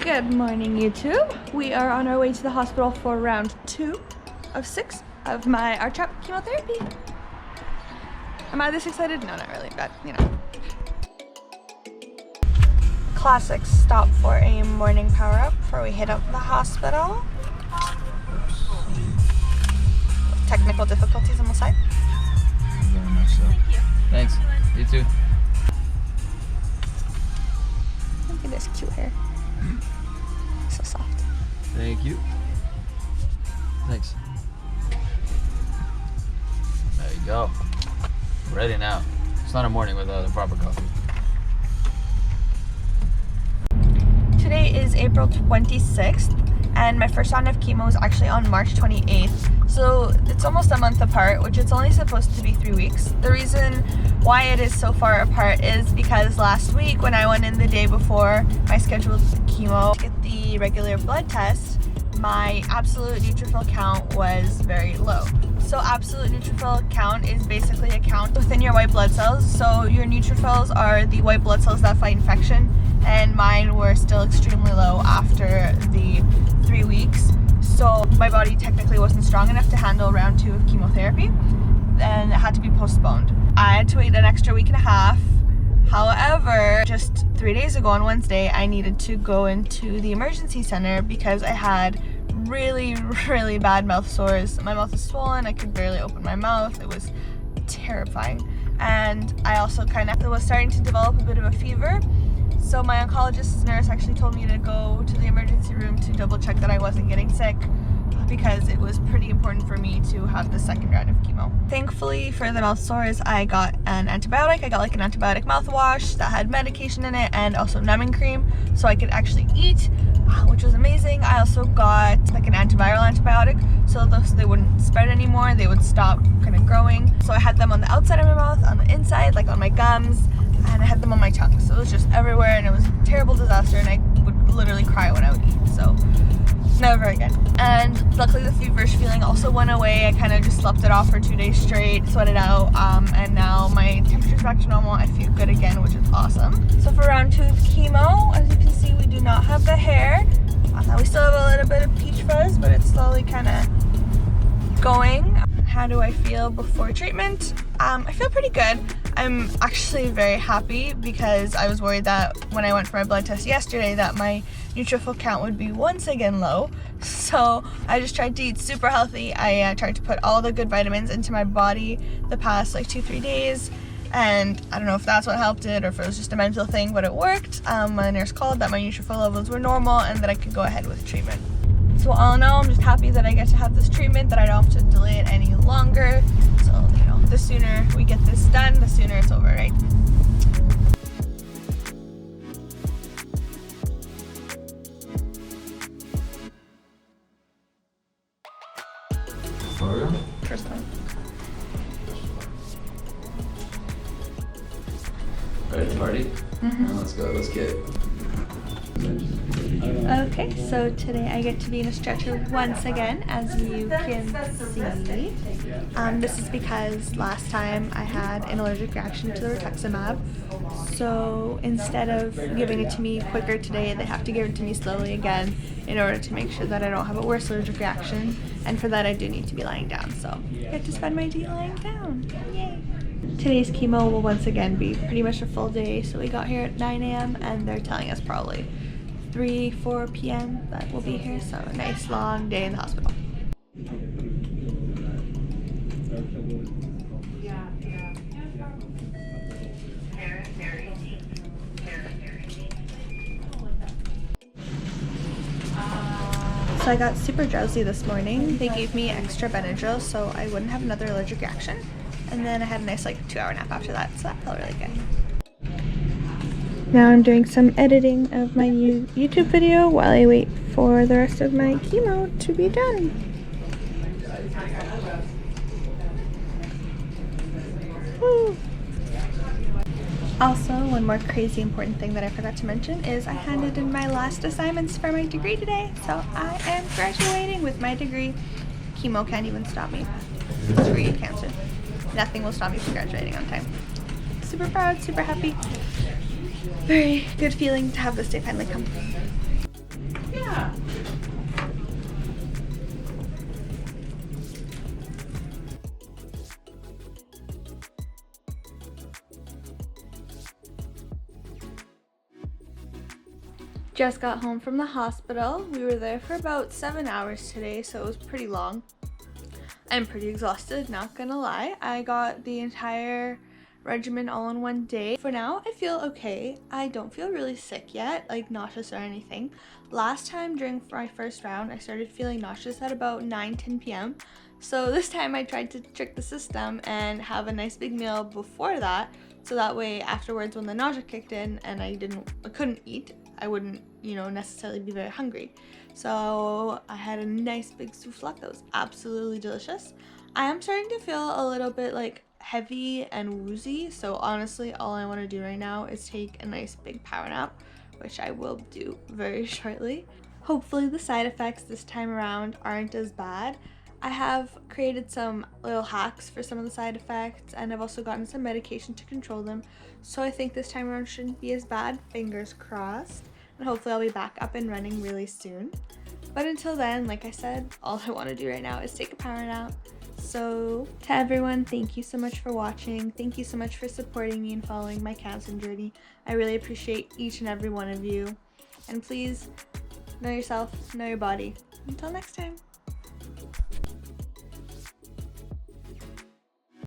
Good morning, YouTube. We are on our way to the hospital for round 2 of 6 of my R-CHOP chemotherapy. Am I this excited? No, not really, but you know. Classic stop for a morning power-up before we hit up the hospital. Technical difficulties on the side. Very much so. Thank you. Thanks. You too. Look at this cute hair. So soft. Thank you. Thanks. There you go. Ready now. It's not a morning without a proper coffee. Today is April 26th, and my first round of chemo is actually on March 28th. So it's almost a month apart, which it's only supposed to be 3 weeks. The reason why it is so far apart is because last week when I went in the day before my scheduled chemo to get the regular blood test, my absolute neutrophil count was very low. So absolute neutrophil count is basically a count within your white blood cells. So your neutrophils are the white blood cells that fight infection, and mine were still extremely low after the 3 weeks. So my body technically wasn't strong enough to handle round 2 of chemotherapy, and it had to be postponed. I had to wait an extra week and a half. However, just 3 days ago on Wednesday, I needed to go into the emergency center because I had really bad mouth sores. My mouth was swollen, I could barely open my mouth. It was terrifying. And I also kind of was starting to develop a bit of a fever. So my oncologist's nurse actually told me to go to the emergency room to double check that I wasn't getting sick, because it was pretty important for me to have the second round of chemo. Thankfully for the mouth sores, I got an antibiotic. I got like an antibiotic mouthwash that had medication in it and also numbing cream so I could actually eat, which was amazing. I also got like an antiviral antibiotic so they wouldn't spread anymore, they would stop kind of growing. So I had them on the outside of my mouth, on the inside, like on my gums, and I had them on my tongue. So it was just everywhere, and it was a terrible disaster, and I would literally cry when I would eat. So never again. And luckily the feverish feeling also went away. I kind of just slept it off for 2 days straight, sweated out, and now my temperature's back to normal. I feel good again, which is awesome. So for round 2 of chemo, as you can see, we do not have the hair. We still have a little bit of peach fuzz, but it's slowly kind of going. How do I feel before treatment? I feel pretty good. I'm actually very happy because I was worried that when I went for my blood test yesterday that my neutrophil count would be once again low. So I just tried to eat super healthy. I tried to put all the good vitamins into my body the past like 2-3 days. And I don't know if that's what helped it or if it was just a mental thing, but it worked. My nurse called that my neutrophil levels were normal and that I could go ahead with treatment. So all in all, I'm just happy that I get to have this treatment, that I don't have to delay it any longer. So, you know, the sooner we get this done, the sooner it's over, right? First time. Ready to party? Mm-hmm. Let's go. Let's get it. Okay, so today I get to be in a stretcher once again, as you can see. This is because last time I had an allergic reaction to the rituximab. So instead of giving it to me quicker today, they have to give it to me slowly again in order to make sure that I don't have a worse allergic reaction. And for that I do need to be lying down, so I get to spend my day lying down. Yay! Today's chemo will once again be pretty much a full day, so we got here at 9 a.m. and they're telling us probably 3-4 p.m. that we'll be here, so a nice long day in the hospital. So I got super drowsy this morning. They gave me extra Benadryl so I wouldn't have another allergic reaction. And then I had a nice like 2-hour nap after that, so that felt really good. Now I'm doing some editing of my YouTube video while I wait for the rest of my chemo to be done. Woo. Also, one more crazy important thing that I forgot to mention is I handed in my last assignments for my degree today, so I am graduating with my degree. Chemo can't even stop me. It's for cancer. Nothing will stop me from graduating on time. Super proud, super happy. Very good feeling to have this day finally come. Yeah. Just got home from the hospital. We were there for about 7 hours today, so it was pretty long. I'm pretty exhausted, not gonna lie. I got the entire regimen all in one day. For now, I feel okay. I don't feel really sick yet, like nauseous or anything. Last time during my first round, I started feeling nauseous at about 9-10 p.m. So this time I tried to trick the system and have a nice big meal before that, so that way afterwards when the nausea kicked in and I couldn't eat, I wouldn't, necessarily be very hungry. So I had a nice big souflak that was absolutely delicious. I am starting to feel a little bit like heavy and woozy, so honestly all I want to do right now is take a nice big power nap, which I will do very shortly. Hopefully the side effects this time around aren't as bad. I have created some little hacks for some of the side effects, and I've also gotten some medication to control them, so I think this time around shouldn't be as bad, fingers crossed, and hopefully I'll be back up and running really soon. But until then, like I said, all I want to do right now is take a power nap. So to everyone, thank you so much for watching. Thank you so much for supporting me and following my cancer journey. I really appreciate each and every one of you. And please know yourself, know your body. Until next time.